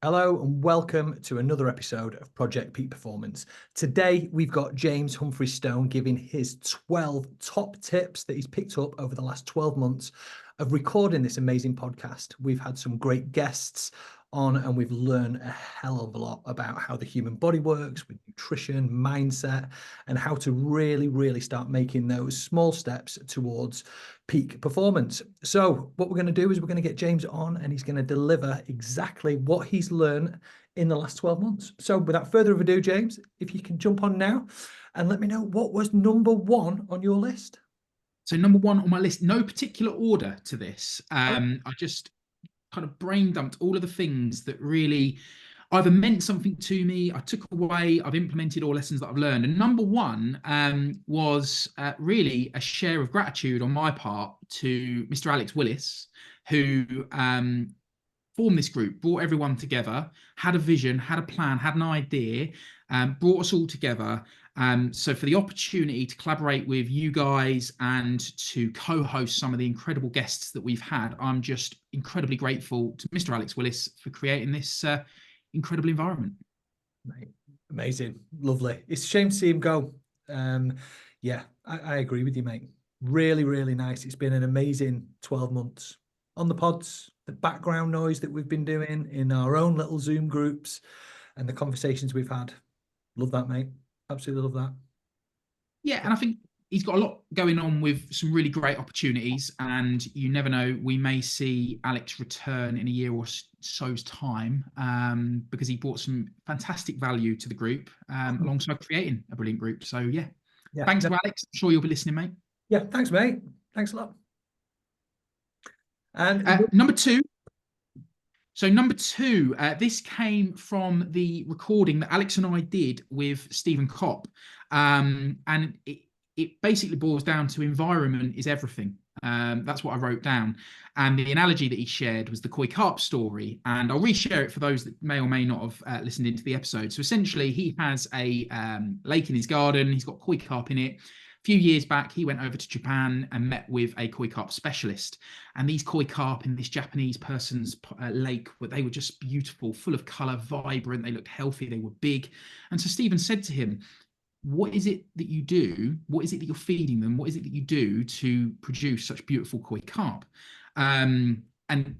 Hello and welcome to another episode of Project Peak Performance. Today we've got James Humphries-Stone giving his 12 top tips that he's picked up over the last 12 months of recording this amazing podcast. We've had some great guests on and we've learned a hell of a lot about how the human body works with nutrition, mindset, and how to really start making those small steps towards peak performance. So what we're going to do is we're going to get James on and he's going to deliver exactly what he's learned in the last 12 months. So without further ado, James, if you can jump on now and let me know what was number one on your list. So number one on my list, no particular order to this. I just kind of brain dumped all of the things that really either meant something to me, I took away, I've implemented, all lessons that I've learned. And number one was really a share of gratitude on my part to Mr. Alex Willis, who formed this group, brought everyone together, had a vision, had a plan, had an idea, brought us all together. So for the opportunity to collaborate with you guys and to co-host some of the incredible guests that we've had, I'm just incredibly grateful to Mr. Alex Willis for creating this incredible environment. Mate, amazing, lovely. It's a shame to see him go. Yeah, I agree with you, mate. Really nice. It's been an amazing 12 months on the pods, the background noise that we've been doing in our own little Zoom groups and the conversations we've had. Love that, mate. Absolutely love that. Yeah, and I think he's got a lot going on with some really great opportunities, and you never know, we may see Alex return in a year or so's time, because he brought some fantastic value to the group alongside creating a brilliant group. So yeah, thanks to Alex. I'm sure you'll be listening, mate. Yeah, thanks, mate. Thanks a lot. And number two. So number two, this came from the recording that Alex and I did with Stephen Kopp. And it basically boils down to environment is everything. That's what I wrote down. And the analogy that he shared was the koi carp story. And I'll reshare it for those that may or may not have listened into the episode. So essentially, he has a lake in his garden. He's got koi carp in it. A few years back, he went over to Japan and met with a koi carp specialist. And these koi carp in this Japanese person's lake, they were just beautiful, full of color, vibrant. They looked healthy. They were big. And so Stephen said to him, what is it that you do? What is it that you're feeding them? What is it that you do to produce such beautiful koi carp? And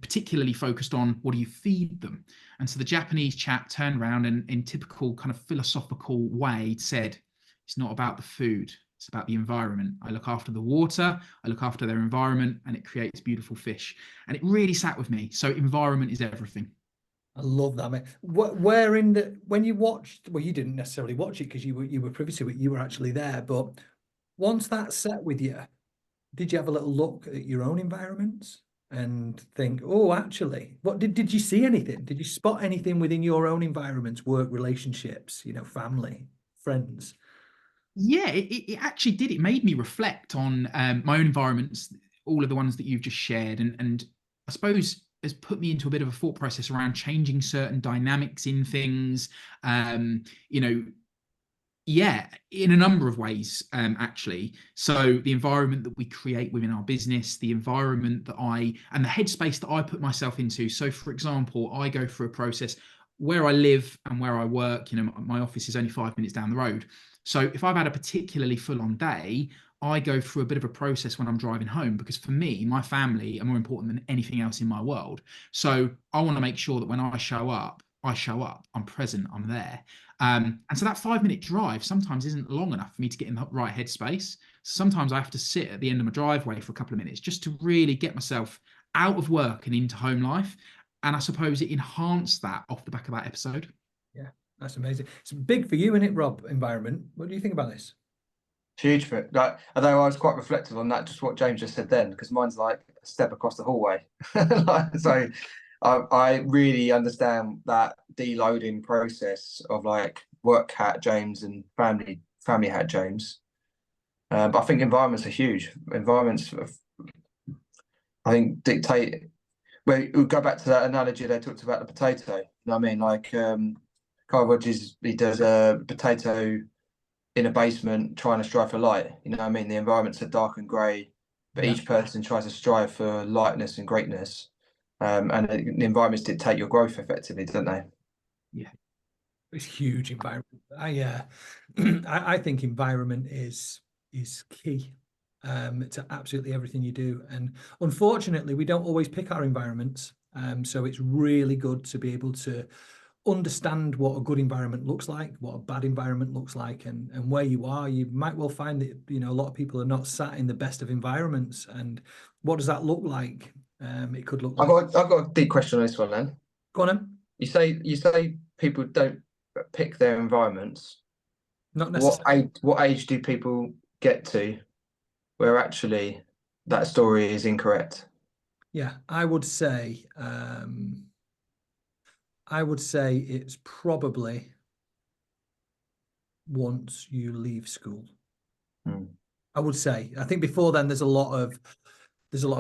particularly focused on what do you feed them? And so the Japanese chap turned around and in typical kind of philosophical way said, it's not about the food. It's about the environment. I look after the water, I look after their environment, and it creates beautiful fish. And it really sat with me. So environment is everything. I love that, mate. Where in the when you watched? Well, you didn't necessarily watch it because you were privy to it. You were actually there. But once that set with you, did you have a little look at your own environments and think, oh, actually, what did you see anything? Did you spot anything within your own environments, work, relationships, family, friends? Yeah, it actually did. It made me reflect on my own environments, all of the ones that you've just shared, and I suppose has put me into a bit of a thought process around changing certain dynamics in things. Yeah, in a number of ways, actually. So the environment that we create within our business, the environment and the headspace that I put myself into. So, for example, I go through a process where I live and where I work. My office is only 5 minutes down the road. So if I've had a particularly full-on day, I go through a bit of a process when I'm driving home, because for me, my family are more important than anything else in my world. So I want to make sure that when I show up, I'm present, I'm there. And so that 5-minute drive sometimes isn't long enough for me to get in the right headspace. Sometimes I have to sit at the end of my driveway for a couple of minutes just to really get myself out of work and into home life. And I suppose it enhanced that off the back of that episode. Yeah, that's amazing. It's big for you, isn't it, Rob? Environment. What do you think about this? Huge for it. Like, although I was quite reflective on that, just what James just said then, because mine's like a step across the hallway. So I really understand that deloading process of like work hat James and family hat James. But I think environments are huge. Environments, I think, dictate. Well, we'll go back to that analogy they talked about the potato. You know what I mean? Like Carl Rogers, he does a potato in a basement trying to strive for light. You know what I mean? The environments are dark and grey, but each person tries to strive for lightness and greatness. and the environments dictate your growth effectively, don't they? Yeah. It's huge environment. I think environment is key to absolutely everything you do. And unfortunately, we don't always pick our environments. So it's really good to be able to understand what a good environment looks like, what a bad environment looks like, and where you are. You might well find that, you know, a lot of people are not sat in the best of environments. And what does that look like? It could look like. I've got a deep question on this one, then. Go on, then. You say people don't pick their environments. Not necessarily. What age do people get to where actually that story is incorrect? Yeah, I would say it's probably once you leave school. I would say. I think before then there's a lot of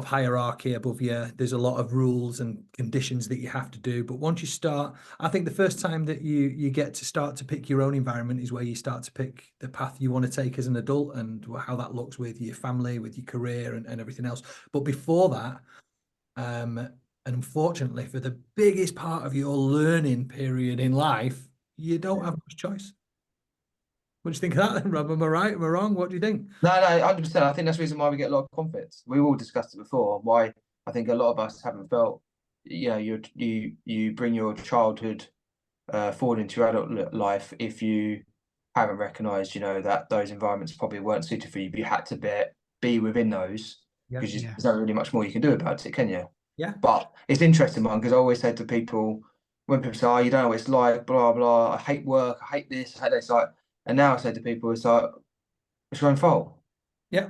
hierarchy above you. There's a lot of rules and conditions that you have to do. But once you start, I think the first time that you get to start to pick your own environment is where you start to pick the path you want to take as an adult and how that looks with your family, with your career and everything else. But before that, and unfortunately, for the biggest part of your learning period in life, you don't have much choice. What do you think of that then, Rob? Am I right? Am I wrong? What do you think? No, 100%. I think that's the reason why we get a lot of conflicts. We all discussed it before. Why I think a lot of us haven't felt, you know, you bring your childhood forward into your adult life if you haven't recognised, you know, that those environments probably weren't suited for you. But you had to be within those because there's not really much more you can do about it, can you? Yeah. But it's interesting, man, because I always say to people, when people say, "Oh, you don't know what it's like," blah blah. I hate work. I hate this. I hate this. Like, and now I say to people, it's like, it's your own fault. Yeah.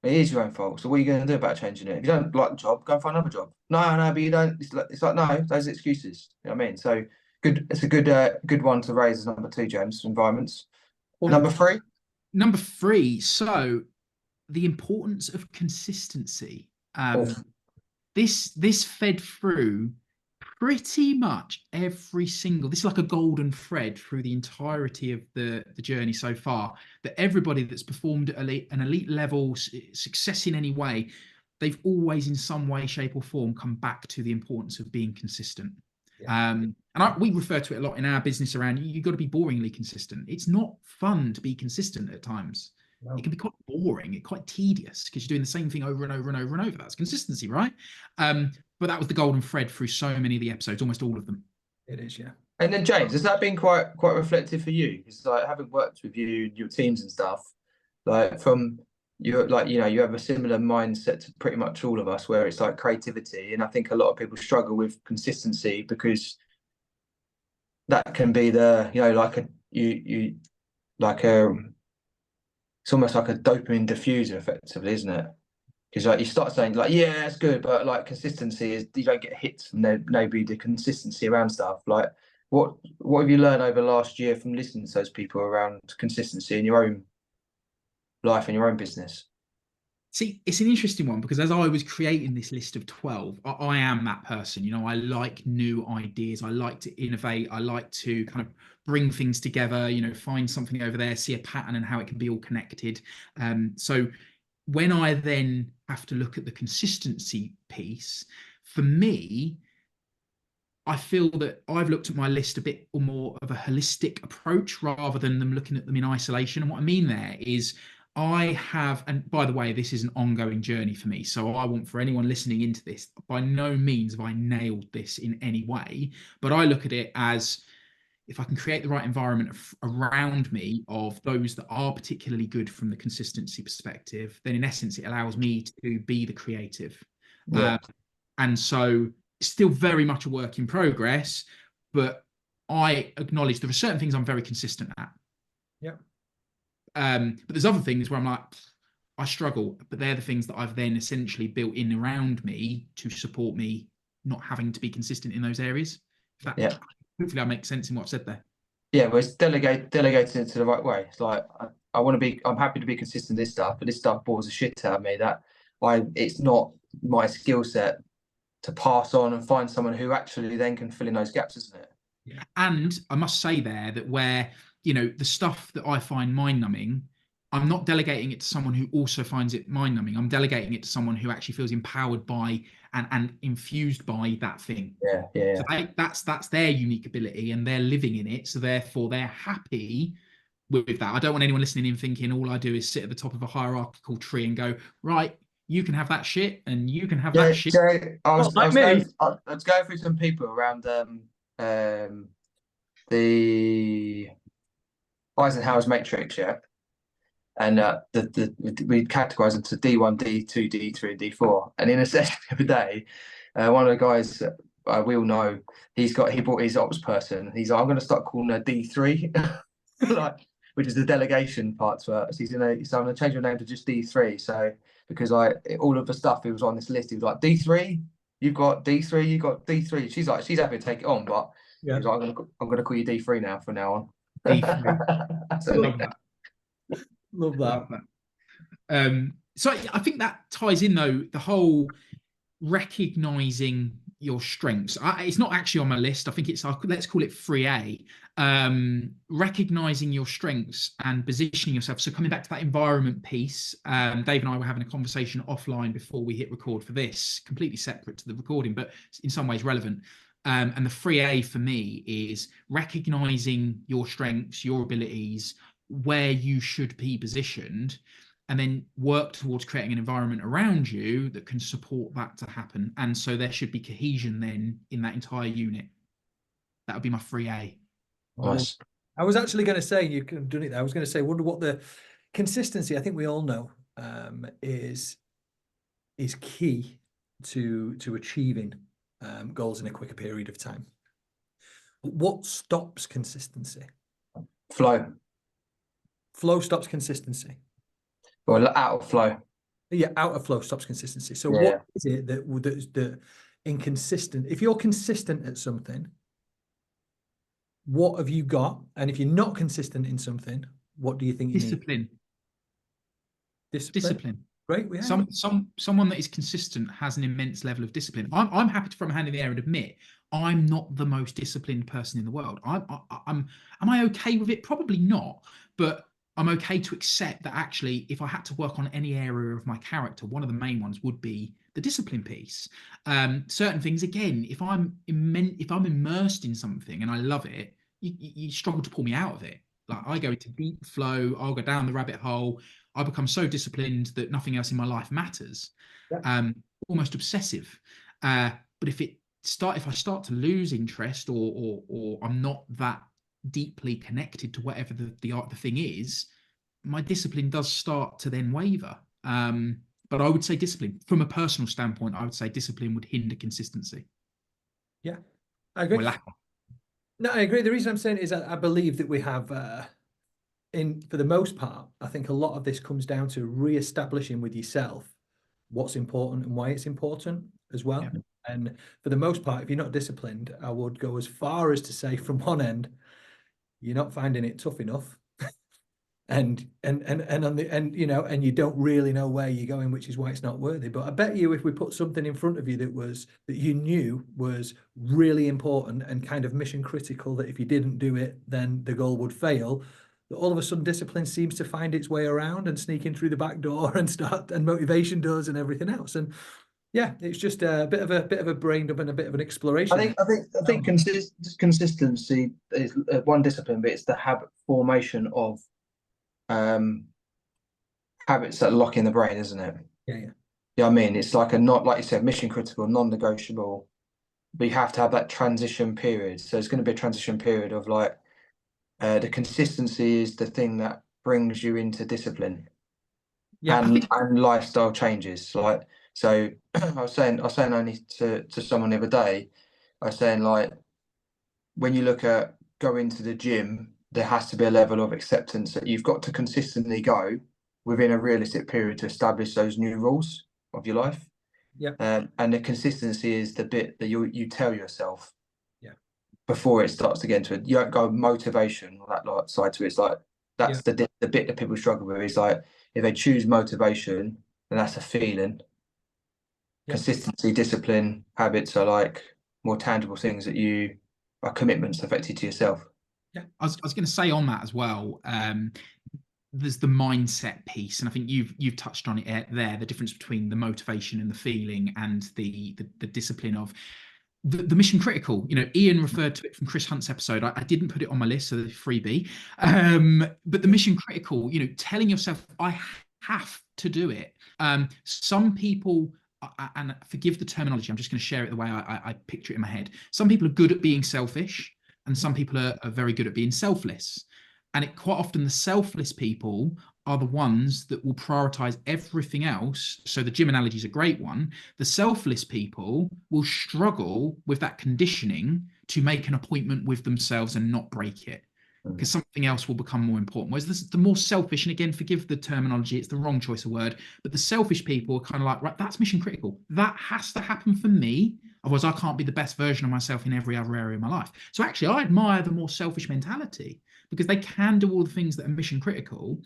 It is your own fault. So what are you going to do about changing it? If you don't like the job, go and find another job. No, but you don't. It's like no, those are excuses. You know what I mean? So good. It's a good one to raise as number 2, James. Environments. Number 3. Number 3. So the importance of consistency. This fed through pretty much every single, this is like a golden thread through the entirety of the journey so far, that everybody that's performed at an elite level, success in any way, they've always in some way, shape or form come back to the importance of being consistent. And we refer to it a lot in our business around you've got to be boringly consistent. It's not fun to be consistent at times. No. It can be quite boring, it's quite tedious because you're doing the same thing over and over and over and over. That's consistency, right? But that was the golden thread through so many of the episodes, almost all of them. It is, yeah. And then James, has that been quite reflective for you? Because like having worked with you, your teams and stuff, like from you, like, you know, you have a similar mindset to pretty much all of us, where it's like creativity, and I think a lot of people struggle with consistency because that can be the, you know, like it's almost like a dopamine diffuser, effectively, isn't it? Because like you start saying like, yeah, it's good, but like consistency is, you don't get hits from maybe the consistency around stuff. Like what have you learned over the last year from listening to those people around consistency in your own life and your own business? See, it's an interesting one because as I was creating this list of 12, I am that person. You know, I like new ideas. I like to innovate. I like to kind of bring things together, you know, find something over there, see a pattern and how it can be all connected. So when I then have to look at the consistency piece, for me, I feel that I've looked at my list a bit more of a holistic approach rather than them looking at them in isolation. And what I mean there is I have, and by the way, this is an ongoing journey for me. So I want for anyone listening into this, by no means have I nailed this in any way, but I look at it as if I can create the right environment around me of those that are particularly good from the consistency perspective, then in essence, it allows me to be the creative. Yeah. And so it's still very much a work in progress, but I acknowledge there are certain things I'm very consistent at. Yeah. But there's other things where I'm like, I struggle, but they're the things that I've then essentially built in around me to support me not having to be consistent in those areas. Hopefully I make sense in what I've said there. Yeah, well, it's delegated into the right way. It's like I'm happy to be consistent in this stuff, but this stuff bores the shit out of me. It's not my skill set to pass on and find someone who actually then can fill in those gaps, isn't it? Yeah. And I must say there that where, you know, the stuff that I find mind numbing, I'm not delegating it to someone who also finds it mind-numbing. I'm delegating it to someone who actually feels empowered by and infused by that thing. So that's their unique ability, and they're living in it. So therefore, they're happy with that. I don't want anyone listening in thinking all I do is sit at the top of a hierarchical tree and go, right, you can have that shit, and you can have that shit. I was going through some people around the Eisenhower's matrix, yeah. And we categorise into D1, D2, D3, and D4. And in a session the other day, one of the guys we all know, he brought his ops person. He's like, I'm going to start calling her D3, like, which is the delegation part to her. So I'm going to change her name to just D3. So because all of the stuff he was on this list, he was like, D3, you've got D3, you've got D3. She's like, she's happy to take it on, but he was like, I'm going to call you D3 now from now on. D3. So, Love that. Love that. So I think that ties in, though, the whole recognizing your strengths. It's not actually on my list. I think it's, let's call it 3A. Recognizing your strengths and positioning yourself. So coming back to that environment piece, Dave and I were having a conversation offline before we hit record for this, completely separate to the recording, but in some ways relevant. And the 3A for me is recognizing your strengths, your abilities, where you should be positioned, and then work towards creating an environment around you that can support that to happen. And so there should be cohesion then in that entire unit. That would be my 3A. Nice. I was actually going to say, you could have done it there. I was going to say, wonder what the consistency, I think we all know, is key to achieving goals in a quicker period of time. But what stops consistency? Flow. Flow stops consistency. Or out of flow. Yeah, out of flow stops consistency. So what is it that inconsistent? If you're consistent at something, what have you got? And if you're not consistent in something, what do you think you need? Discipline. Great. Yeah. Someone that is consistent has an immense level of discipline. I'm happy to throw my hand in the air and admit I'm not the most disciplined person in the world. Am I okay with it? Probably not, but I'm okay to accept that actually, if I had to work on any area of my character, one of the main ones would be the discipline piece. Certain things, again, if I'm immersed in something and I love it, you struggle to pull me out of it. Like, I go into deep flow, I'll go down the rabbit hole. I become so disciplined that nothing else in my life matters. Almost obsessive. But if I start to lose interest, or I'm not that deeply connected to whatever the thing is, my discipline does start to then waver. But I would say discipline, from a personal standpoint, I would say discipline would hinder consistency. Yeah, I agree. No, I agree. The reason I'm saying it is I believe that we have, for the most part, I think a lot of this comes down to re-establishing with yourself what's important and why it's important as well. Yeah. And for the most part, if you're not disciplined, I would go as far as to say, from one end, you're not finding it tough enough, and on the end, and you don't really know where you're going, which is why it's not worthy. But I bet you, if we put something in front of you that you knew was really important and kind of mission critical, that if you didn't do it, then the goal would fail, that all of a sudden discipline seems to find its way around and sneak in through the back door and motivation does and everything else. And yeah, it's just a bit of a brain dump and a bit of an exploration. I think consistency is one discipline, but it's the habit formation of habits that lock in the brain, isn't it? Yeah. Yeah, I mean, it's like like you said, mission critical, non-negotiable. But you have to have that transition period. So it's going to be a transition period of like the consistency is the thing that brings you into discipline. Yeah, and lifestyle changes. Like, so I was saying only to someone the other day, I was saying, like, when you look at going to the gym, there has to be a level of acceptance that you've got to consistently go within a realistic period to establish those new rules of your life. Yeah. And the consistency is the bit that you tell yourself. Yeah. Before it starts to get into it, you don't go motivation or that side to it. It's like that's the bit that people struggle with. Is like, if they choose motivation, then that's a feeling. Yeah. Consistency, discipline, habits are like more tangible things that are commitments affected to yourself. Yeah, I was going to say on that as well. there's the mindset piece, and I think you've touched on it there, the difference between the motivation and the feeling and the discipline of the mission critical. Ian referred to it from Chris Hunt's episode. I didn't put it on my list, so the freebie. But the mission critical, telling yourself, I have to do it. Some people, and forgive the terminology, I'm just going to share it the way I picture it in my head. Some people are good at being selfish, and some people are very good at being selfless. And quite often the selfless people are the ones that will prioritize everything else. So the gym analogy is a great one. The selfless people will struggle with that conditioning to make an appointment with themselves and not break it, because something else will become more important. Whereas the more selfish, and again, forgive the terminology, it's the wrong choice of word, but the selfish people are kind of like, right, that's mission critical. That has to happen for me. Otherwise, I can't be the best version of myself in every other area of my life. So actually, I admire the more selfish mentality, because they can do all the things that are mission critical,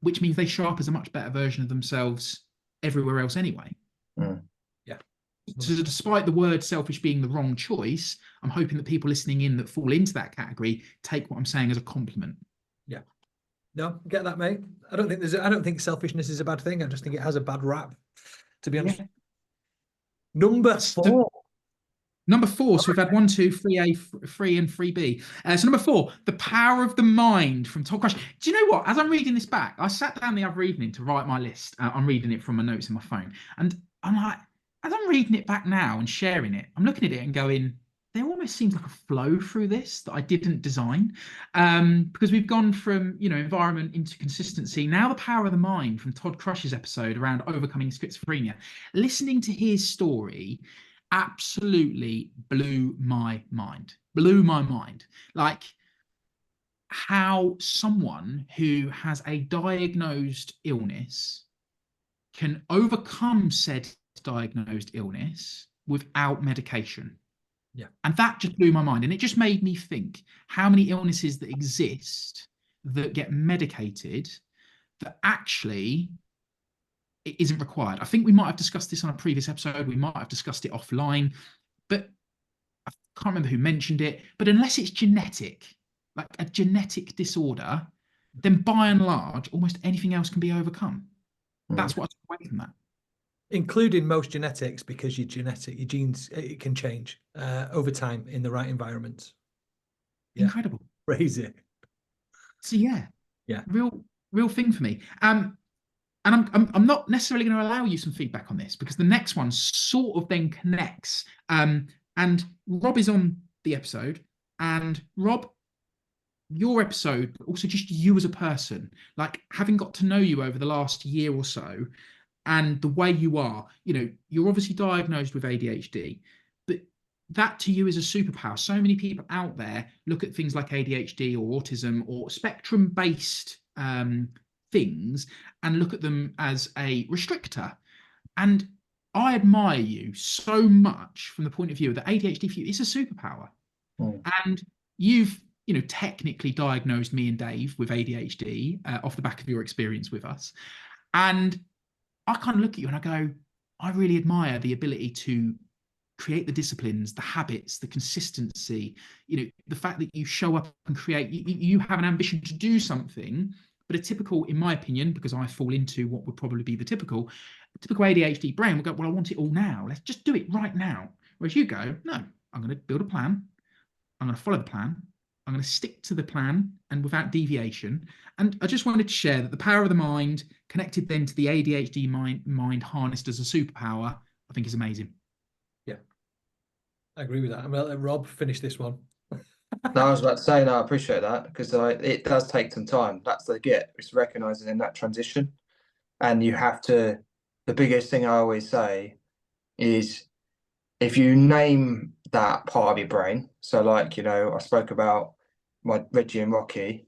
which means they show up as a much better version of themselves everywhere else anyway. Yeah. So despite the word selfish being the wrong choice, I'm hoping that people listening in that fall into that category take what I'm saying as a compliment. Yeah. No, get that, mate. I don't think selfishness is a bad thing. I just think it has a bad rap, to be honest. Yeah. Number four. So we've had 1, 2, 3A, 3 and 3B. So number 4, the power of the mind from Todd Crush. Do you know what? As I'm reading this back, I sat down the other evening to write my list. I'm reading it from my notes in my phone. And I'm like, as I'm reading it back now and sharing it, I'm looking at it and going, there almost seems like a flow through this that I didn't design. Because we've gone from, environment into consistency. Now the power of the mind from Todd Crush's episode around overcoming schizophrenia. Listening to his story absolutely blew my mind. Like how someone who has a diagnosed illness can overcome said diagnosed illness without medication. Yeah. And that just blew my mind. And it just made me think how many illnesses that exist that get medicated that actually it isn't required. I think we might have discussed this on a previous episode. We might have discussed it offline, but I can't remember who mentioned it. But unless it's genetic, like a genetic disorder, then by and large, almost anything else can be overcome. That's what I took away from that. Including most genetics, because your genes, it can change over time in the right environment. Yeah. Incredible. Crazy. So yeah, real thing for me. And I'm not necessarily going to allow you some feedback on this, because the next one sort of then connects. And Rob is on the episode, and Rob, your episode, but also just you as a person, like having got to know you over the last year or so, and the way you are, you're obviously diagnosed with ADHD, but that to you is a superpower. So many people out there look at things like ADHD or autism or spectrum-based things and look at them as a restrictor. And I admire you so much from the point of view that ADHD for you is a superpower. And you've, technically diagnosed me and Dave with ADHD off the back of your experience with us. And I kind of look at you and I go, I really admire the ability to create the disciplines, the habits, the consistency, the fact that you show up and create, you have an ambition to do something. But a typical, in my opinion, because I fall into what would probably be the typical ADHD brain will go, well, I want it all now. Let's just do it right now. Whereas you go, no, I'm going to build a plan. I'm going to follow the plan. I'm going to stick to the plan and without deviation. And I just wanted to share that the power of the mind connected then to the ADHD mind harnessed as a superpower, I think is amazing. Yeah, I agree with that. I'm going to let Rob finish this one. No, I was about to say, no, I appreciate that, because it does take some time. That's the it's recognizing in that transition. And you have to, the biggest thing I always say is if you name that part of your brain, so like, I spoke about my Reggie and Rocky,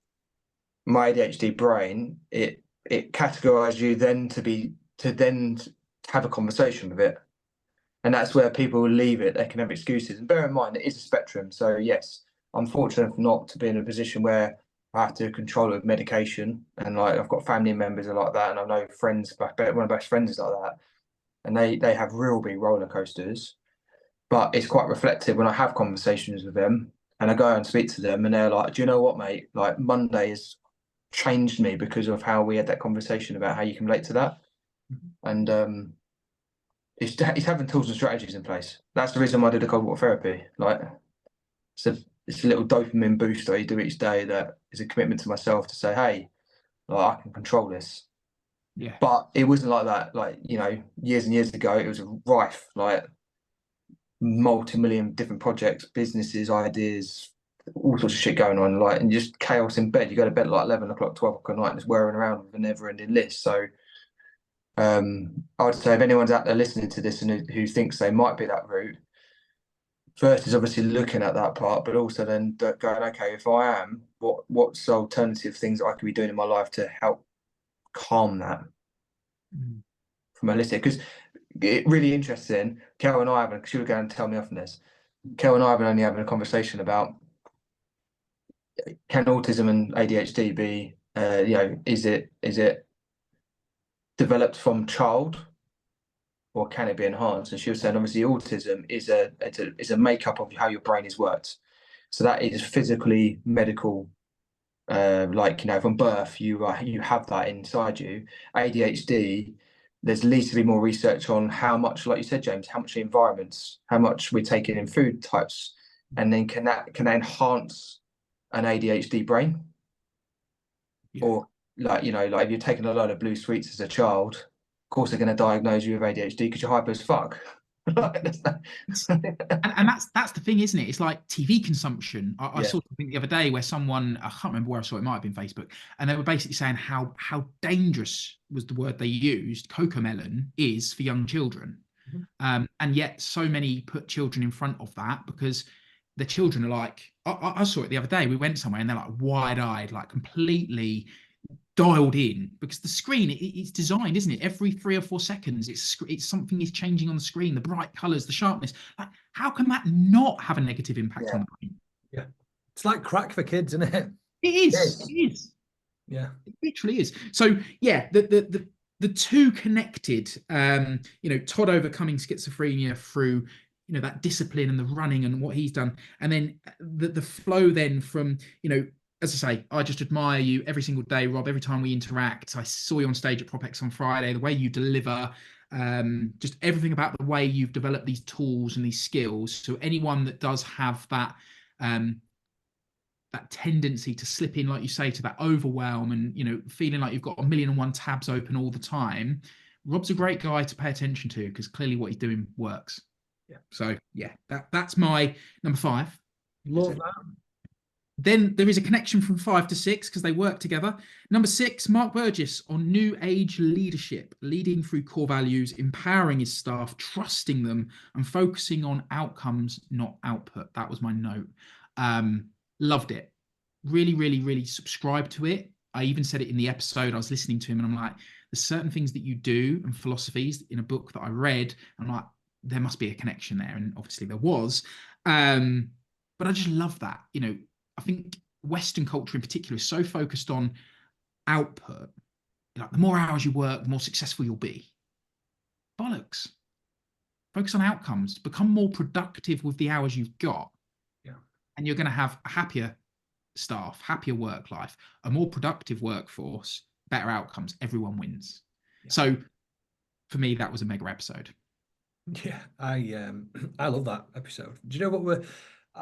my ADHD brain, it categorizes you then to have a conversation with it. And that's where people will leave it. They can have excuses. And bear in mind, it is a spectrum. So yes, I'm fortunate not to be in a position where I have to control it with medication. And like I've got family members are like that, and I know friends, one of my best friends is like that. And they have real big roller coasters. But it's quite reflective when I have conversations with them and I go and speak to them and they're like, do you know what, mate? Like Monday is changed me because of how we had that conversation about how you can relate to that. And it's having tools and strategies in place. That's the reason why I did the cold water therapy. Like, it's a little dopamine booster you do each day that is a commitment to myself to say, hey, like, I can control this. Yeah. But it wasn't like that. Like, you know, years and years ago, it was rife, like multi-million different projects, businesses, ideas, all sorts of shit going on, like, and just chaos in bed. You go to bed at like 11 o'clock, 12 o'clock at night, and just whirring around with a never-ending list. So I would say if anyone's out there listening to this and who thinks they might be that route, first is obviously looking at that part, but also then going, okay, if I am, what's alternative things that I could be doing in my life to help calm that from a list? Because it really interesting. Kel and I haven't. She was going to tell me off on this. Kel and I have been only having a conversation about, can autism and ADHD be, you know, is it developed from child, or can it be enhanced? And she was saying, obviously, autism is a makeup of how your brain is worked. So that is physically medical. Like, you know, from birth, you have that inside you. ADHD, there's needs to be more research on how much, like you said, James, how much the environments, how much we're taking in food types, and then can that enhance an ADHD brain? Yeah. Or, like, you know, like if you're taking a load of blue sweets as a child, of course they're going to diagnose you with ADHD because you're hyper as fuck. And that's the thing, isn't it? It's like TV consumption. I Yeah. saw something the other day where someone, I can't remember where I saw it, might have been Facebook, and they were basically saying how dangerous was the word they used, cocomelon, is for young children. And yet so many put children in front of that because the children are like, I saw it the other day. We went somewhere and they're like wide-eyed, like completely dialed in, because the screen, it's designed, isn't it? Every 3 or 4 seconds, it's something is changing on the screen, the bright colors, the sharpness. Like, how can that not have a negative impact on the brain? Yeah, it's like crack for kids, isn't it? It is. Yes. It is. Yeah, it literally is. So yeah, the two connected. You know, Todd overcoming schizophrenia through, you know, that discipline and the running and what he's done, and then the flow then from, you know, as I say, I just admire you every single day, Rob. Every time we interact, I saw you on stage at PropX on Friday, the way you deliver, just everything about the way you've developed these tools and these skills. So anyone that does have that that tendency to slip in, like you say, to that overwhelm and, you know, feeling like you've got 1,000,001 tabs open all the time, Rob's a great guy to pay attention to, because clearly what he's doing works. Yeah. So yeah, that's my number 5. love that. Then there is a connection from 5 to 6 because they work together. Number 6, Mark Burgess on new age leadership, leading through core values, empowering his staff, trusting them, and focusing on outcomes, not output. That was my note. Loved it. Really, really, really subscribed to it. I even said it in the episode. I was listening to him and I'm like, there's certain things that you do and philosophies in a book that I read. I'm like, there must be a connection there. And obviously there was. But I just love that. You know, I think Western culture in particular is so focused on output. Like, the more hours you work, the more successful you'll be. Bollocks. Focus on outcomes. Become more productive with the hours you've got. Yeah. And you're going to have a happier staff, happier work life, a more productive workforce, better outcomes. Everyone wins. Yeah. So for me, that was a mega episode. Yeah, I love that episode. Do you know what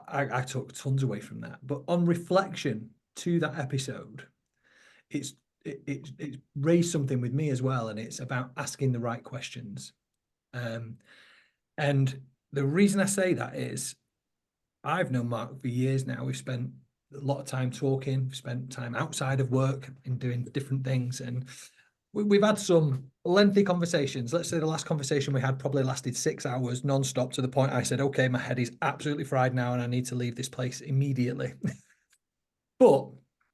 I took tons away from that, but on reflection to that episode, it raised something with me as well, and it's about asking the right questions. And the reason I say that is I've known Mark for years now. We've spent a lot of time talking, we've spent time outside of work and doing different things, and we've had some lengthy conversations. Let's say the last conversation we had probably lasted 6 hours non-stop, to the point I said, okay, my head is absolutely fried now and I need to leave this place immediately. But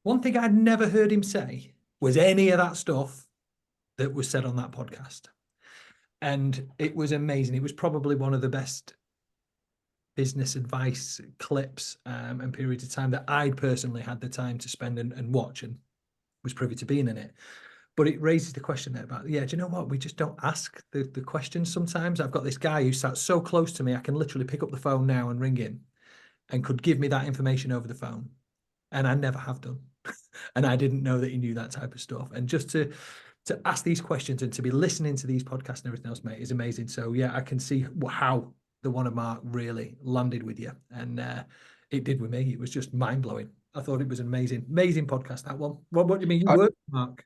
one thing I'd never heard him say was any of that stuff that was said on that podcast. And it was amazing. It was probably one of the best business advice clips and periods of time that I'd personally had the time to spend and watch, and was privy to being in it. But it raises the question there about, yeah, do you know what? We just don't ask the questions sometimes. I've got this guy who sat so close to me, I can literally pick up the phone now and ring him and could give me that information over the phone. And I never have done. and I didn't know that he knew that type of stuff. And just to ask these questions and to be listening to these podcasts and everything else, mate, is amazing. So yeah, I can see how the one of Mark really landed with you, and it did with me. It was just mind blowing. I thought it was an amazing podcast, that one. What do you mean? You worked with Mark?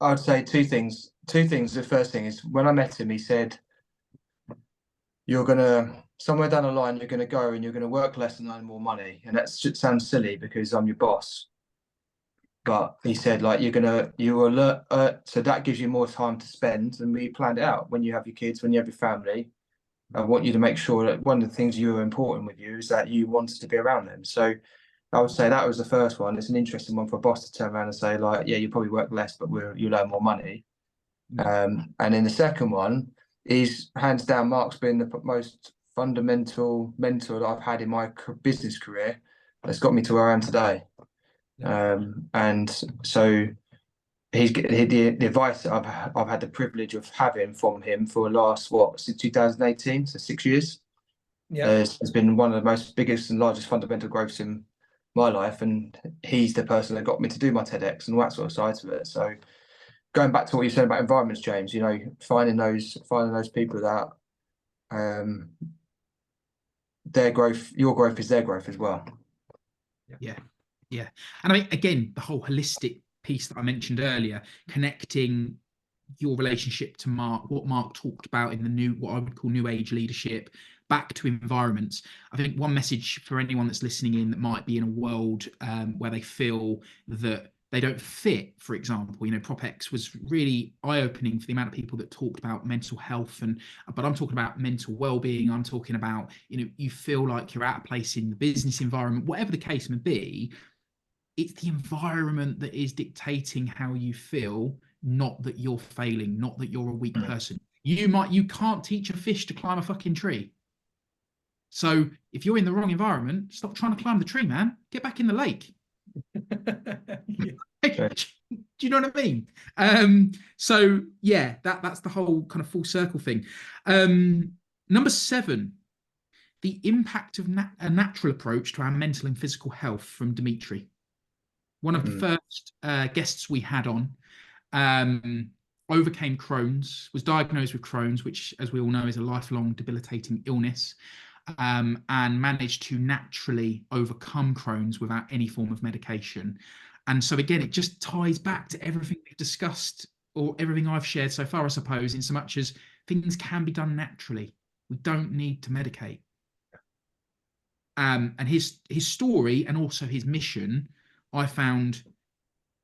I'd say two things. The first thing is, when I met him, he said, you're gonna, somewhere down the line, you're gonna go and you're gonna work less and earn more money. And that sounds silly because I'm your boss. But he said, like, you will learn, so that gives you more time to spend, and we planned it out. When you have your kids, when you have your family, I want you to make sure that one of the things you are important with you is that you wanted to be around them. So I would say that was the first one. It's an interesting one for a boss to turn around and say, like, yeah, you probably work less, but you'll earn more money. And then the second one is, hands down, Mark's been the most fundamental mentor that I've had in my business career. That's got me to where I am today. And so the advice that I've had the privilege of having from him for the last, since 2018, so 6 years, has been one of the most biggest and largest fundamental growths in my life. And he's the person that got me to do my TEDx and all that sort of side of it. So going back to what you said about environments, James, you know, finding those people that their growth, your growth is their growth as well. Yeah. And I mean, again, the whole holistic piece that I mentioned earlier, connecting your relationship to Mark, what Mark talked about in the what I would call new age leadership, back to environments. I think one message for anyone that's listening in that might be in a world where they feel that they don't fit, for example, you know, PropX was really eye-opening for the amount of people that talked about mental health, but I'm talking about mental well-being. I'm talking about, you know, you feel like you're out of place in the business environment, whatever the case may be. It's the environment that is dictating how you feel, not that you're failing, not that you're a weak person. You can't teach a fish to climb a fucking tree. So if you're in the wrong environment, stop trying to climb the tree, man. Get back in the lake. Do you know what I mean? So yeah, that's the whole kind of full circle thing. Number 7, the impact of a natural approach to our mental and physical health, from Dimitri. One of the first guests we had on, overcame Crohn's, was diagnosed with Crohn's, which, as we all know, is a lifelong debilitating illness, and managed to naturally overcome Crohn's without any form of medication. And so again, it just ties back to everything we've discussed, or everything I've shared so far, I suppose, in so much as things can be done naturally. We don't need to medicate. And his story, and also his mission, I found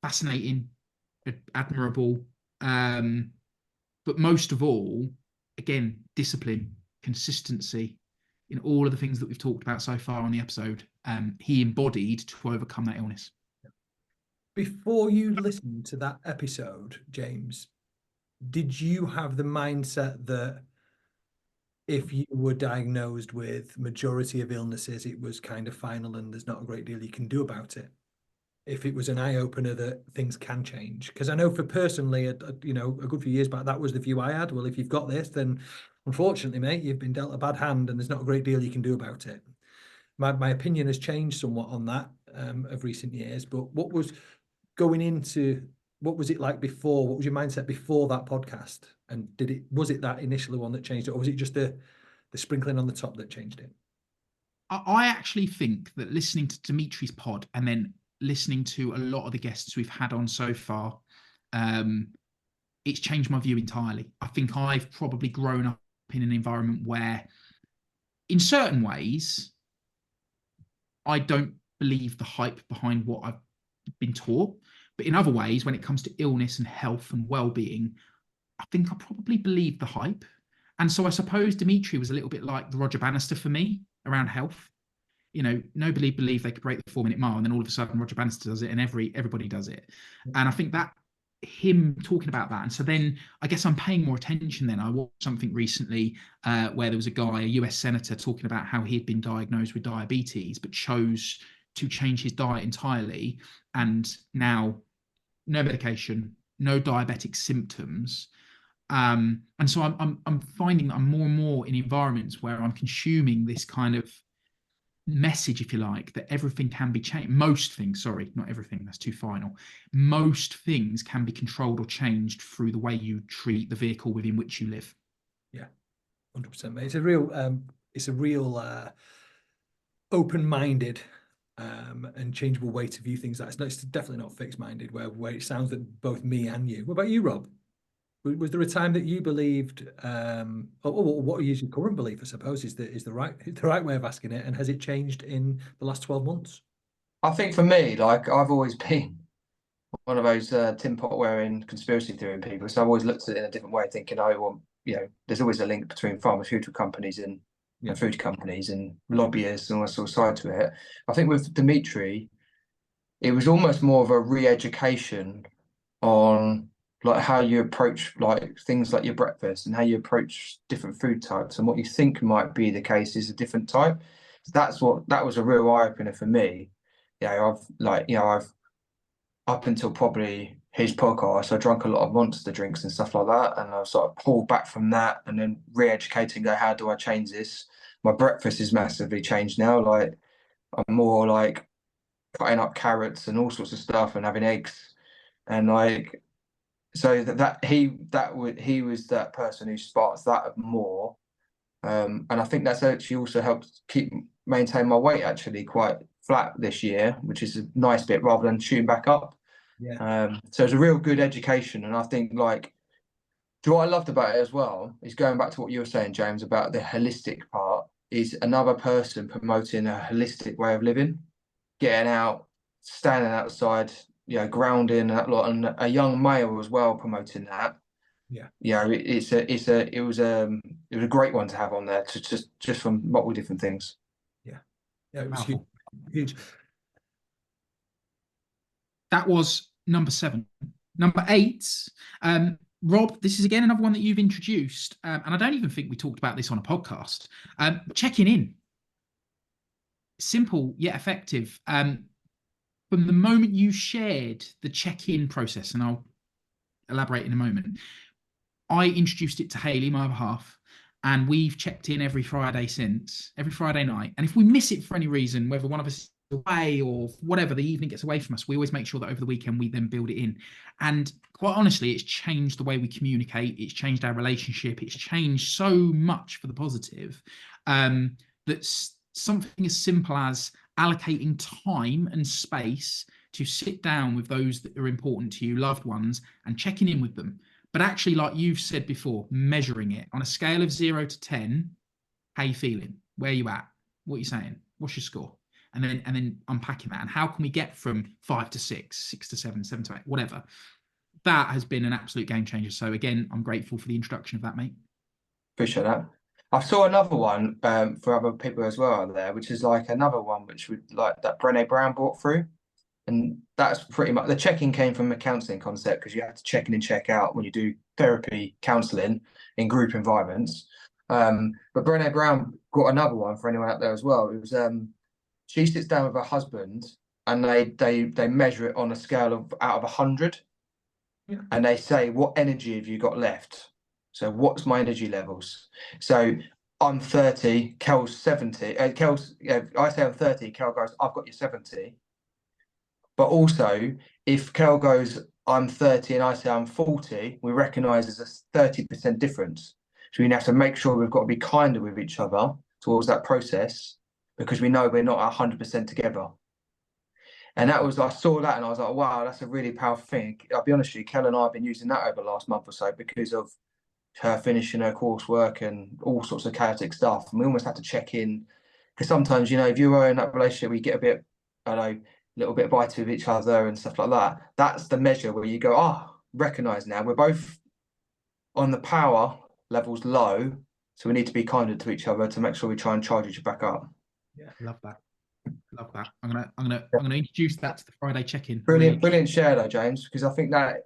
fascinating, admirable, but most of all, again, discipline, consistency in all of the things that we've talked about so far on the episode. He embodied to overcome that illness. Before you listened to that episode, James, did you have the mindset that if you were diagnosed with majority of illnesses, it was kind of final and there's not a great deal you can do about it? If it was an eye-opener that things can change? Because I know for personally, you know, a good few years back, that was the view I had. Well, if you've got this, then unfortunately, mate, you've been dealt a bad hand and there's not a great deal you can do about it. My opinion has changed somewhat on that of recent years, but what was it like before? What was your mindset before that podcast? And was it that initial one that changed it, or was it just the sprinkling on the top that changed it? I actually think that listening to Dimitri's pod and then listening to a lot of the guests we've had on so far, it's changed my view entirely. I think I've probably grown up in an environment where, in certain ways, I don't believe the hype behind what I've been taught. But in other ways, when it comes to illness and health and well-being, I think I probably believe the hype. And so I suppose Dimitri was a little bit like the Roger Bannister for me around health. You know, nobody believed they could break the 4-minute mile, and then all of a sudden Roger Bannister does it, and everybody does it. And I think that him talking about that, and so then I guess I'm paying more attention. Then I watched something recently where there was a guy, a US senator, talking about how he had been diagnosed with diabetes, but chose to change his diet entirely, and now no medication, no diabetic symptoms. And so I'm finding that I'm more and more in environments where I'm consuming this kind of message, if you like, that everything can be changed. Most things, sorry, not everything, that's too final. Most things can be controlled or changed through the way you treat the vehicle within which you live. Yeah, 100%, mate. It's a real open-minded and changeable way to view things. It's definitely not fixed-minded, where it sounds that both me and you. What about you, Rob? Was there a time that you believed, or what is your current belief, I suppose, is the right way of asking it, and has it changed in the last 12 months? I think for me, like I've always been one of those tin pot wearing conspiracy theory people. So I've always looked at it in a different way, thinking, oh, well, there's always a link between pharmaceutical companies and food companies and lobbyists and all that sort of side to it. I think with Dimitri, it was almost more of a re-education on like how you approach like things like your breakfast and how you approach different food types, and what you think might be the case is a different type. So that was a real eye opener for me. I've up until probably his podcast, I drank a lot of Monster drinks and stuff like that, and I sort of pulled back from that and then re-educating, go, how do I change this? My breakfast is massively changed now. Like I'm more like cutting up carrots and all sorts of stuff and having eggs, and like so he was that person who sparks that more, and I think that's actually also helped maintain my weight actually quite flat this year, which is a nice bit rather than shooting back up. So it's a real good education, and I think like what I loved about it as well is going back to what you were saying, James, about the holistic part, is another person promoting a holistic way of living, getting out, standing outside, grounding and that lot, and a young male as well promoting that. It was a great one to have on there, to just from multiple different things. It was huge. That was number 7. Number 8, Rob, this is again another one that you've introduced, and I don't even think we talked about this on a podcast. Checking in. Simple yet effective. From the moment you shared the check-in process, and I'll elaborate in a moment, I introduced it to Hayley, my other half, and we've checked in every Friday since, every Friday night. And if we miss it for any reason, whether one of us is away or whatever, the evening gets away from us, we always make sure that over the weekend we then build it in. And quite honestly, it's changed the way we communicate. It's changed our relationship. It's changed so much for the positive, that something as simple as allocating time and space to sit down with those that are important to you, loved ones, and checking in with them. But actually, like you've said before, measuring it on a scale of 0 to 10. How you feeling? Where you at? What are you saying? What's your score? And then unpacking that. And how can we get from 5 to 6, 6 to 7, 7 to 8, whatever? That has been an absolute game changer. So again, I'm grateful for the introduction of that, mate. Appreciate that. I saw another one for other people as well out there, which is like another one which would like that Brené Brown brought through. And that's pretty much, the check-in came from a counselling concept, because you have to check in and check out when you do therapy counselling in group environments. But Brené Brown got another one for anyone out there as well. It was she sits down with her husband, and they measure it on a scale of out of 100, and they say, what energy have you got left? So what's my energy levels? So I'm 30, Kel's 70. I say I'm 30, Kel goes, I've got you 70. But also, if Kel goes, I'm 30 and I say I'm 40, we recognise there's a 30% difference. So we have to make sure we've got to be kinder with each other towards that process, because we know we're not 100% together. And I saw that and I was like, wow, that's a really powerful thing. I'll be honest with you, Kel and I have been using that over the last month or so, because of her finishing her coursework and all sorts of chaotic stuff. And we almost have to check in, because sometimes, if you are in that relationship, we get a bit, little bit bitey with each other and stuff like that. That's the measure where you go, recognise now we're both on the power levels low, so we need to be kinder to each other to make sure we try and charge each other back up. Yeah, love that. I'm gonna introduce that to the Friday check-in. Brilliant share though, James, because I think that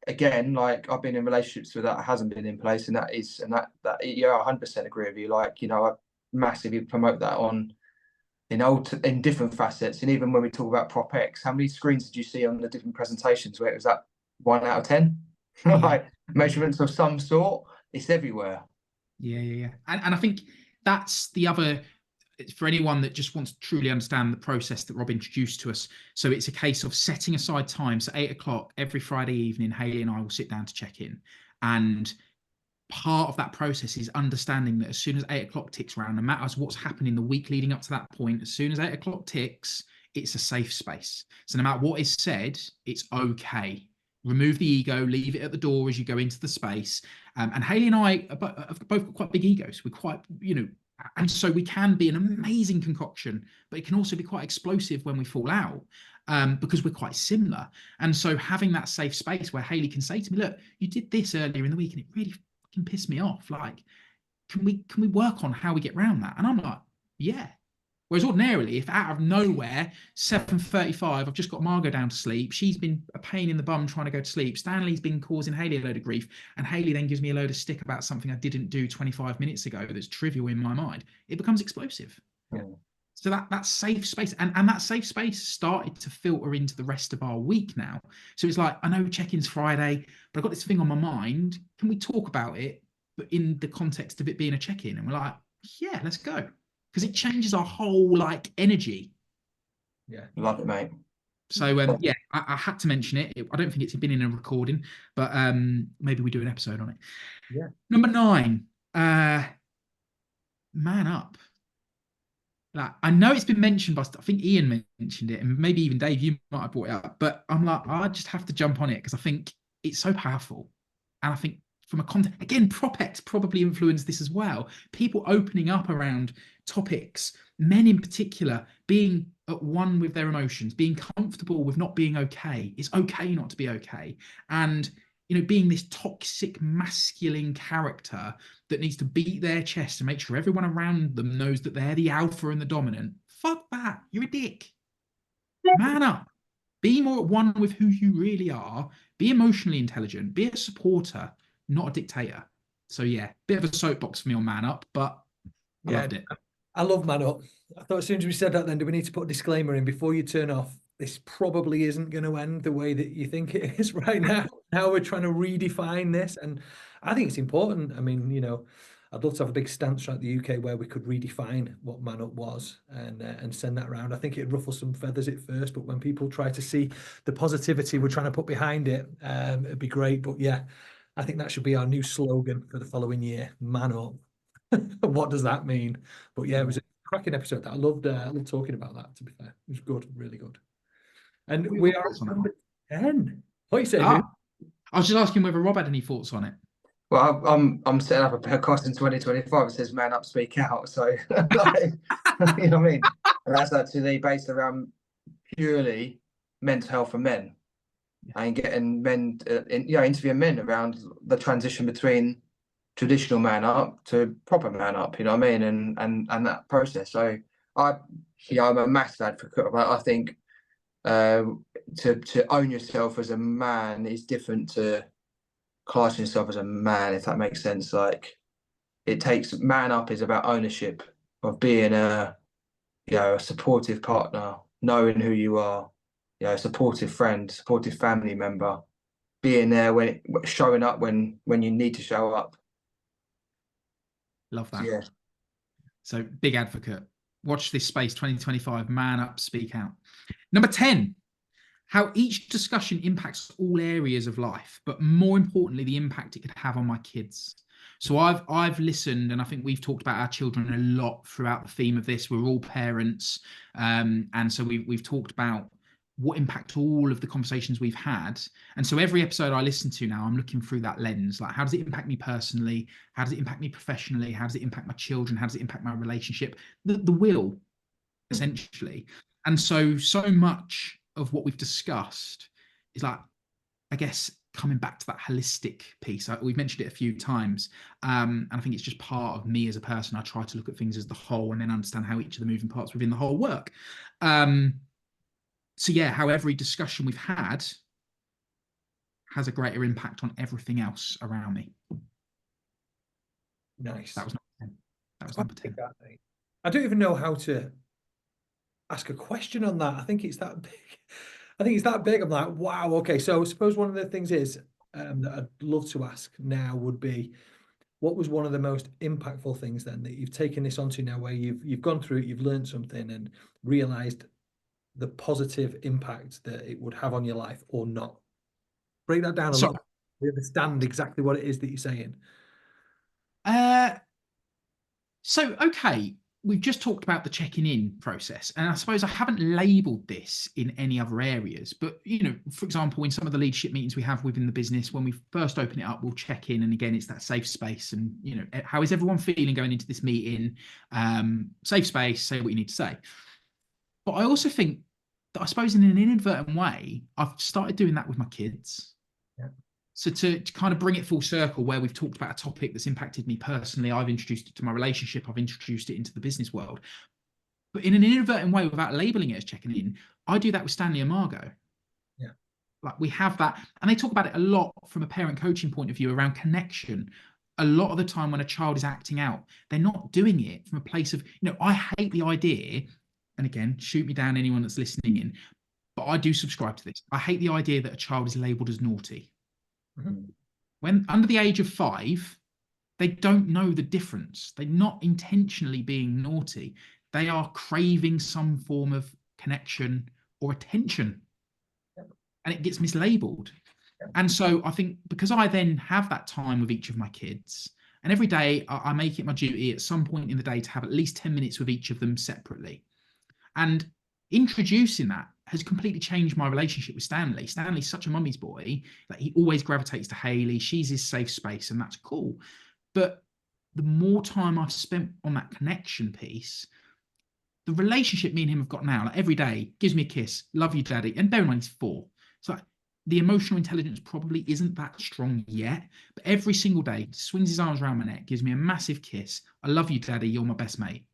again, like I've been in relationships where that hasn't been in place, and that 100% agree with you. I massively promote that in different facets. And even when we talk about Prop X, how many screens did you see on the different presentations where it was that 1 out of 10? Like measurements of some sort, it's everywhere. Yeah. And I think that's the other, for anyone that just wants to truly understand the process that Rob introduced to us. So it's a case of setting aside time. So 8 o'clock every Friday evening, Hayley and I will sit down to check in. And part of that process is understanding that as soon as 8 o'clock ticks around, no matter what's happening the week leading up to that point, as soon as 8 o'clock ticks, it's a safe space. So no matter what is said, it's okay. Remove the ego, leave it at the door as you go into the space. And Hayley and I have both got quite big egos. We're quite, and so we can be an amazing concoction, but it can also be quite explosive when we fall out, because we're quite similar. And so having that safe space where Hayley can say to me, look, you did this earlier in the week and it really fucking pissed me off. Like, can we work on how we get around that? And I'm like, yeah. Whereas ordinarily, if out of nowhere, 7:35, I've just got Margot down to sleep. She's been a pain in the bum trying to go to sleep. Stanley's been causing Hayley a load of grief. And Hayley then gives me a load of stick about something I didn't do 25 minutes ago that's trivial in my mind. It becomes explosive. Yeah. So that safe space, and that safe space started to filter into the rest of our week now. So it's like, I know check-in's Friday, but I've got this thing on my mind. Can we talk about it, but in the context of it being a check-in? And we're like, yeah, let's go. Because it changes our whole energy. Yeah, love it, mate. So yeah, I had to mention it. I don't think it's been in a recording, but maybe we do an episode on it. Yeah. Number 9, man up. Like, I know it's been mentioned by, I think Ian mentioned it, and maybe even Dave, you might have brought it up, but I'm like, I just have to jump on it because I think it's so powerful. And I think from a content, again, PropX probably influenced this as well. People opening up around topics, men in particular, being at one with their emotions, being comfortable with not being okay. It's okay not to be okay. And, being this toxic masculine character that needs to beat their chest and make sure everyone around them knows that they're the alpha and the dominant. Fuck that. You're a dick. Man up. Be more at one with who you really are. Be emotionally intelligent. Be a supporter, not a dictator. So yeah, bit of a soapbox for me on man up, but I loved it. I love man up. I thought as soon as we said that, then do we need to put a disclaimer in before you turn off? This probably isn't going to end the way that you think it is right now. Now we're trying to redefine this, and I think it's important. I mean, I'd love to have a big stance throughout the UK where we could redefine what man up was and send that around. I think it'd ruffle some feathers at first, but when people try to see the positivity we're trying to put behind it, it'd be great. But yeah, I think that should be our new slogan for the following year: man up. What does that mean? But yeah, it was a cracking episode. I loved talking about that, to be fair. It was good, really good. And we are at number 10. What are you saying? I was just asking whether Rob had any thoughts on it. Well, I'm setting up a podcast in 2025. It says "Man Up, Speak Out." So, you know what I mean. And that's actually based around purely mental health for men, and getting men, interviewing men around the transition between traditional man up to proper man up. You know what I mean, and that process. So I'm a massive advocate of that. I think to own yourself as a man is different to classing yourself as a man, if that makes sense. Like, it takes, man up is about ownership of being a supportive partner, knowing who you are, a supportive friend, supportive family member, being there showing up when you need to show up. Love that. So, yeah. So big advocate. Watch this space 2025, man up, speak out. Number 10, how each discussion impacts all areas of life, but more importantly, the impact it could have on my kids. So I've listened, and I think we've talked about our children a lot throughout the theme of this. We're all parents, and so we've talked about what impact all of the conversations we've had. And so every episode I listen to now, I'm looking through that lens. Like, how does it impact me personally? How does it impact me professionally? How does it impact my children? How does it impact my relationship? The will, essentially. And so much of what we've discussed is, like, I guess, coming back to that holistic piece. We've mentioned it a few times, and I think it's just part of me as a person. I try to look at things as the whole and then understand how each of the moving parts within the whole work. So yeah, how every discussion we've had has a greater impact on everything else around me. Nice. That was number 10. I don't even know how to ask a question on that. I think it's that big. I'm like, wow, okay. So I suppose one of the things is that I'd love to ask now would be, what was one of the most impactful things then that you've taken this onto now, where you've gone through it, you've learned something and realized the positive impact that it would have on your life or not? Break that down a So, little. We understand exactly what it is that you're saying. uh, okay, we've just talked about the checking in process, and I suppose I haven't labelled this in any other areas. But for example, in some of the leadership meetings we have within the business, when we first open it up, we'll check in, and again, it's that safe space. And how is everyone feeling going into this meeting? Safe space. Say what you need to say. But I also think that I suppose in an inadvertent way, I've started doing that with my kids. Yeah. So to kind of bring it full circle, where we've talked about a topic that's impacted me personally, I've introduced it to my relationship, I've introduced it into the business world. But in an inadvertent way, without labeling it as checking in, I do that with Stanley and Margot. Yeah. Like we have that, and they talk about it a lot from a parent coaching point of view around connection. A lot of the time when a child is acting out, they're not doing it from a place of, I hate the idea, and again, shoot me down anyone that's listening in, but I do subscribe to this. I hate the idea that a child is labelled as naughty. Mm-hmm. When under the age of 5, they don't know the difference. They're not intentionally being naughty. They are craving some form of connection or attention, and it gets mislabeled. And so I think because I then have that time with each of my kids, and every day I make it my duty at some point in the day to have at least 10 minutes with each of them separately. And introducing that has completely changed my relationship with Stanley. Stanley's such a mummy's boy that he always gravitates to Hayley. She's his safe space, and that's cool. But the more time I've spent on that connection piece, the relationship me and him have got now, like every day, gives me a kiss, love you, daddy. And bear in mind, he's 4. So the emotional intelligence probably isn't that strong yet, but every single day, swings his arms around my neck, gives me a massive kiss. I love you, daddy. You're my best mate.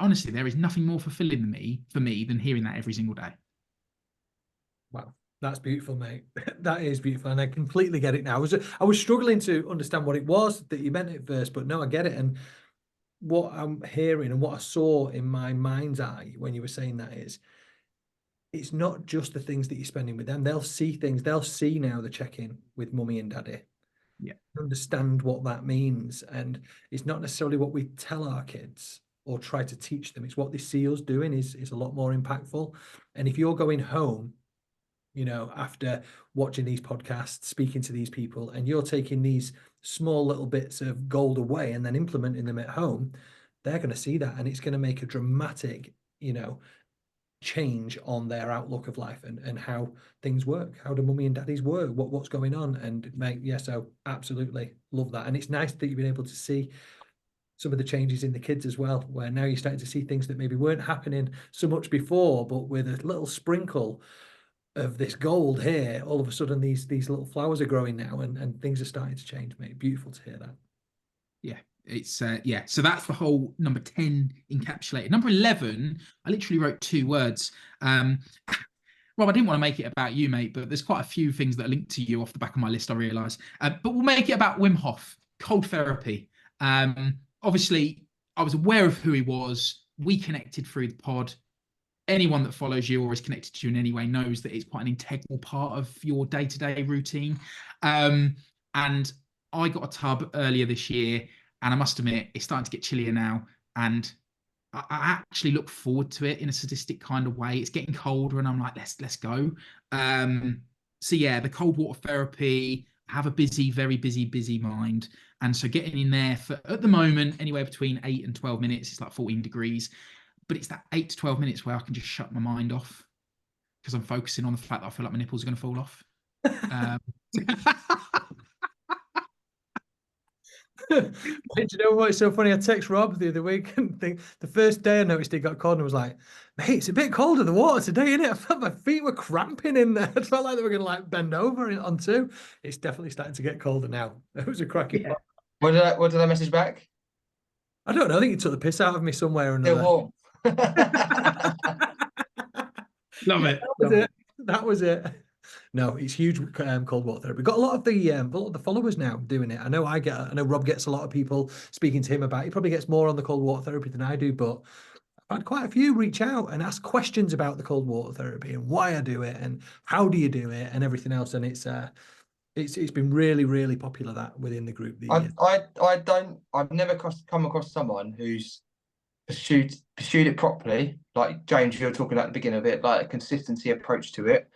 Honestly, there is nothing more fulfilling for me than hearing that every single day. Wow, that's beautiful, mate. That is beautiful, and I completely get it now. I was struggling to understand what it was that you meant at first, but no, I get it. And what I'm hearing and what I saw in my mind's eye when you were saying that is, it's not just the things that you're spending with them. They'll see things. They'll see now the check-in with mummy and daddy. Yeah, understand what that means, and it's not necessarily what we tell our kids or try to teach them. It's what they see us doing is a lot more impactful. And if you're going home, after watching these podcasts, speaking to these people, and you're taking these small little bits of gold away and then implementing them at home, they're going to see that, and it's going to make a dramatic, change on their outlook of life and how things work. How do mummy and daddies work? What's going on? And mate, yeah, so absolutely love that. And it's nice that you've been able to see some of the changes in the kids as well, where now you're starting to see things that maybe weren't happening so much before, but with a little sprinkle of this gold here, all of a sudden these little flowers are growing now, and things are starting to change, mate. Beautiful to hear that. Yeah, it's so that's the whole number 10 encapsulated. Number 11, I literally wrote 2 words. Rob, I didn't want to make it about you, mate, but there's quite a few things that are linked to you off the back of my list, I realise. But we'll make it about Wim Hof, cold therapy. Obviously, I was aware of who he was. We connected through the pod. Anyone that follows you or is connected to you in any way knows that it's quite an integral part of your day-to-day routine. And I got a tub earlier this year, and I must admit, it's starting to get chillier now. And I actually look forward to it in a sadistic kind of way. It's getting colder, and I'm like, let's go. So yeah, the cold water therapy. Have a very busy mind, and so getting in there for at the moment anywhere between 8 and 12 minutes. It's like 14 degrees. But it's that 8 to 12 minutes where I can just shut my mind off because I'm focusing on the fact that I feel like my nipples are going to fall off. Do you know what's so funny? I text Rob the other week and the first day I noticed he got cold, and I was like, mate, it's a bit colder the water today, isn't it? I felt my feet were cramping in there. I felt like they were going to bend over on 2. It's definitely starting to get colder now. It was a cracking. Yeah. What did I message back? I don't know. I think he took the piss out of me somewhere or another. Warm. Love it. That was it. No, it's huge. Cold water therapy. Got a lot of the followers now doing it. I know Rob gets a lot of people speaking to him about it. He probably gets more on the cold water therapy than I do, but I've had quite a few reach out and ask questions about the cold water therapy and why I do it and how do you do it and everything else. And it's It's been really, really popular that within the group. I've never come across someone who's pursued it properly, like James, you were talking at the beginning of it, like a consistency approach to it,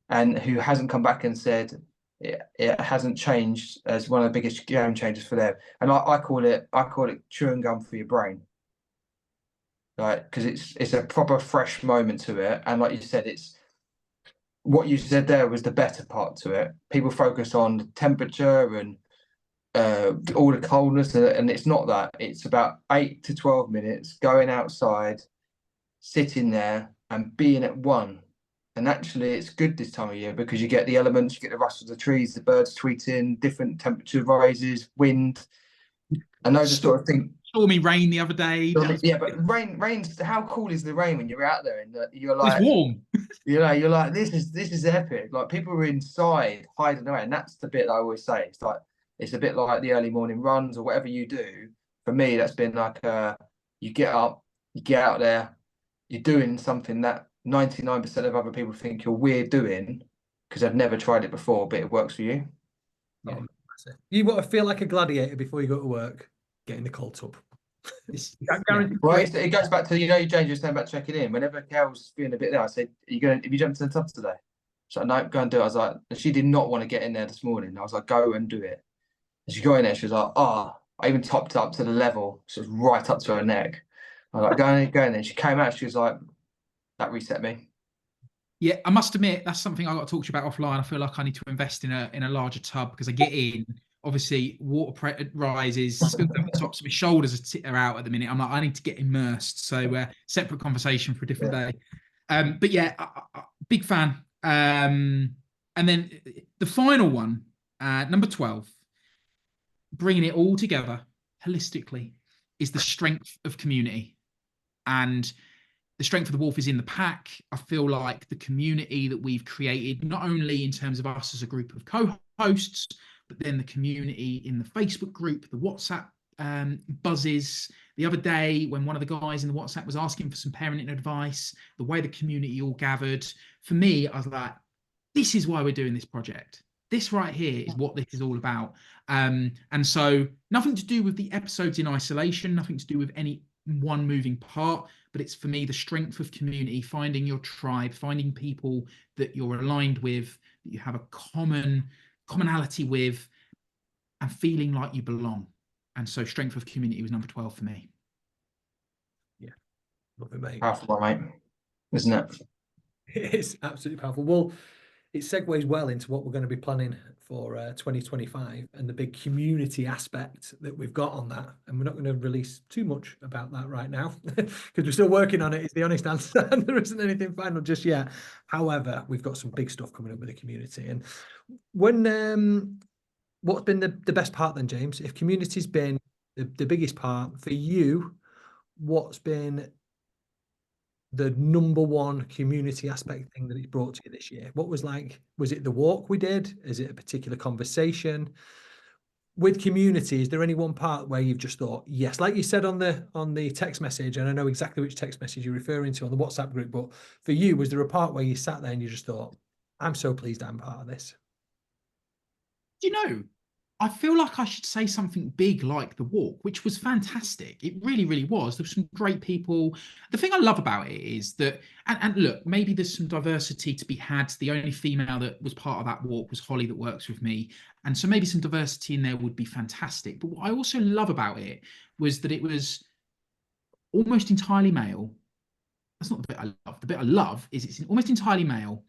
and who hasn't come back and said it hasn't changed as one of the biggest game changers for them. And I call it chewing gum for your brain, like, because it's a proper fresh moment to it. And like you said, it's what you said there was the better part to it. People focus on the temperature and all the coldness, and it's not that. It's about 8 to 12 minutes going outside, sitting there and being at one. And actually, it's good this time of year because you get the elements, you get the rustle of the trees, the birds tweeting, different temperature rises, wind, and those are sort of things. Stormy rain the other day. Yeah, but rain's how cool is the rain when you're out there and you're like, it's warm. You're like, this is epic. Like, people are inside hiding away, and that's the bit I always say. It's like, it's a bit like the early morning runs or whatever you do. For me, that's been like you get up, you get out there, you're doing something that 99% of other people think you're weird doing because they've never tried it before, but it works for you. Yeah. You want to feel like a gladiator before you go to work, get in the cold tub. Well, it goes back to, James, you're saying about checking in. Whenever Carol's feeling a bit there, I said, have you jumped in the tub today? She's like, no, go and do it. I was like, she did not want to get in there this morning. I was like, go and do it. And she got in there, she was like, I even topped up to the level, so it was right up to her neck. I was like, go in there. She came out, she was like, that reset me. Yeah, I must admit, that's something I got to talk to you about offline. I feel like I need to invest in a larger tub because I get in, obviously water pressure rises, spills over the top, so my shoulders are out at the minute. I'm like, I need to get immersed. So separate conversation for a different day. But yeah, big fan. And then the final one, number 12, bringing it all together holistically, is the strength of community. And the strength of the wolf is in the pack. I feel like the community that we've created, not only in terms of us as a group of co-hosts, but then the community in the Facebook group, the WhatsApp buzzes. The other day, when one of the guys in the WhatsApp was asking for some parenting advice, the way the community all gathered, for me, I was like, this is why we're doing this project. This right here is what this is all about. And so nothing to do with the episodes in isolation, nothing to do with any one moving part, but it's for me the strength of community, finding your tribe, finding people that you're aligned with, that you have a commonality with, and feeling like you belong. And so strength of community was number 12 for me. Yeah, love it, mate. Powerful, mate, isn't it? It is absolutely powerful. Well, it segues well into what we're going to be planning for 2025 and the big community aspect that we've got on that. And we're not going to release too much about that right now because we're still working on it, is the honest answer. And there isn't anything final just yet. However, we've got some big stuff coming up with the community. And when what's been the best part then, James? If community's been the biggest part for you, what's been the number one community aspect thing that it's brought to you this year? What was it the walk we did? Is it a particular conversation? With community, is there any one part where you've just thought, yes, like you said on the text message, and I know exactly which text message you're referring to on the WhatsApp group, but for you, was there a part where you sat there and you just thought, I'm so pleased I'm part of this? I feel like I should say something big like the walk, which was fantastic. It really, really was. There were some great people. The thing I love about it is that, and look, maybe there's some diversity to be had. The only female that was part of that walk was Holly, that works with me. And so maybe some diversity in there would be fantastic. But what I also love about it was that it was almost entirely male. That's not the bit I love. The bit I love is it's almost entirely male,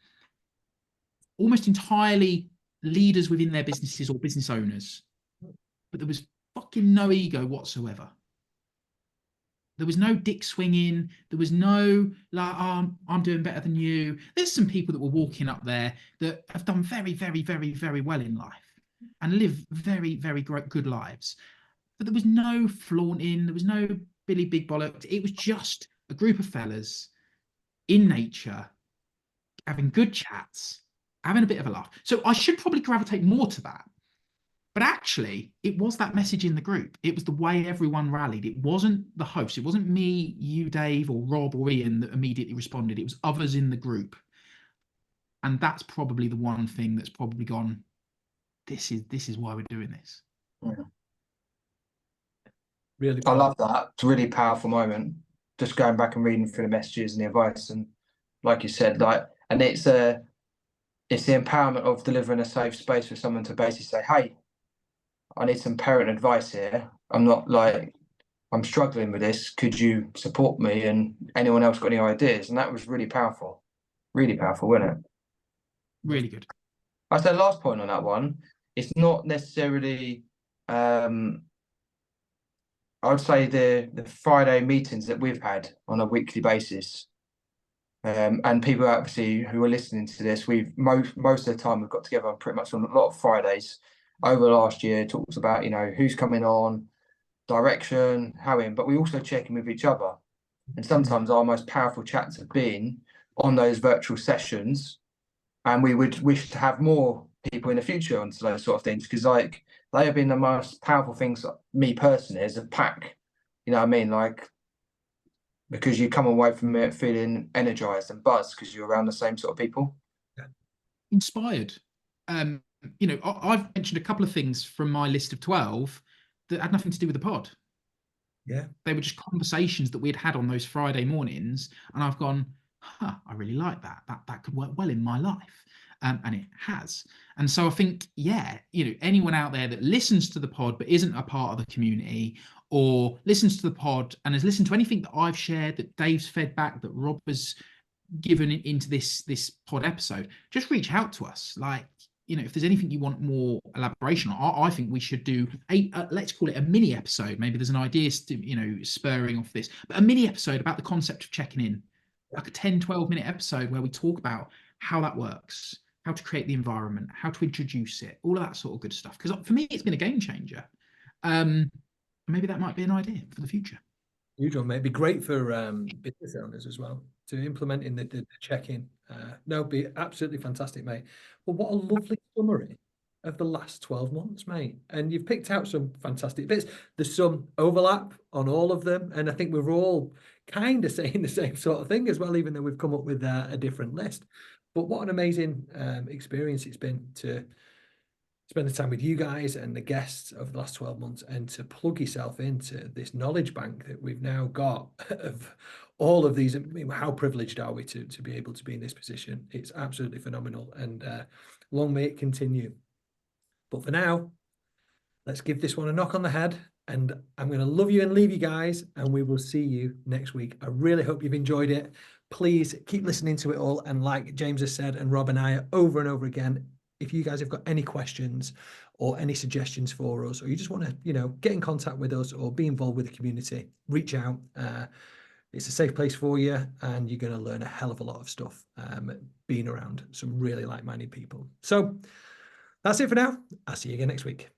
almost entirely leaders within their businesses or business owners, but there was fucking no ego whatsoever. There was no dick swinging. There was no like, I'm doing better than you. There's some people that were walking up there that have done very, very, very, very well in life and live very, very great, good lives. But there was no flaunting. There was no Billy Big Bollocks. It was just a group of fellas in nature having good chats, having a bit of a laugh. So I should probably gravitate more to that. But actually, it was that message in the group. It was the way everyone rallied. It wasn't the host. It wasn't me, you, Dave, or Rob or Ian that immediately responded. It was others in the group. And that's probably the one thing that's probably gone, this is why we're doing this. Yeah. Really I powerful. love that. It's a really powerful moment. Just going back and reading through the messages and the advice, and like you said, and it's the empowerment of delivering a safe space for someone to basically say, "Hey, I need some parent advice here. I'm struggling with this. Could you support me? And anyone else got any ideas?" And that was really powerful, wasn't it? Really good. I said last point on that one. It's not necessarily. I'd say the Friday meetings that we've had on a weekly basis, and people obviously who are listening to this, we've most of the time we've got together pretty much on a lot of Fridays over the last year. Talks about who's coming on, direction, how in, but we also check in with each other. And sometimes our most powerful chats have been on those virtual sessions, and we would wish to have more people in the future onto those sort of things, because they have been the most powerful things, me personally, as a pack. You know what I mean? Because you come away from it feeling energized and buzzed because you're around the same sort of people. Inspired. I've mentioned a couple of things from my list of 12 that had nothing to do with the pod. Yeah. They were just conversations that we'd had on those Friday mornings, and I've gone, I really like that. That could work well in my life. And it has. And so I think, anyone out there that listens to the pod but isn't a part of the community, or listens to the pod and has listened to anything that I've shared, that Dave's fed back, that Rob has given into this pod episode, just reach out to us. If there's anything you want more elaboration on, I think we should do let's call it a mini episode. Maybe there's an idea, spurring off this, but a mini episode about the concept of checking in, like a 10-12 minute episode where we talk about how that works, how to create the environment, how to introduce it, all of that sort of good stuff. Because for me, it's been a game changer. Maybe that might be an idea for the future. Huge one, mate. It'd be great for business owners as well to implement in the check-in. No, it'd be absolutely fantastic, mate. Well, what a lovely summary of the last 12 months, mate. And you've picked out some fantastic bits. There's some overlap on all of them. And I think we're all kind of saying the same sort of thing as well, even though we've come up with a different list. But what an amazing experience it's been to spend the time with you guys and the guests over the last 12 months, and to plug yourself into this knowledge bank that we've now got of all of these. I mean, how privileged are we to be able to be in this position? It's absolutely phenomenal, and long may it continue. But for now, let's give this one a knock on the head, and I'm going to love you and leave you guys, and we will see you next week. I really hope you've enjoyed it. Please keep listening to it all, and like James has said, and Rob and I over and over again, if you guys have got any questions or any suggestions for us, or you just want to, get in contact with us or be involved with the community, reach out. It's a safe place for you, and you're going to learn a hell of a lot of stuff being around some really like-minded people. So that's it for now. I'll see you again next week.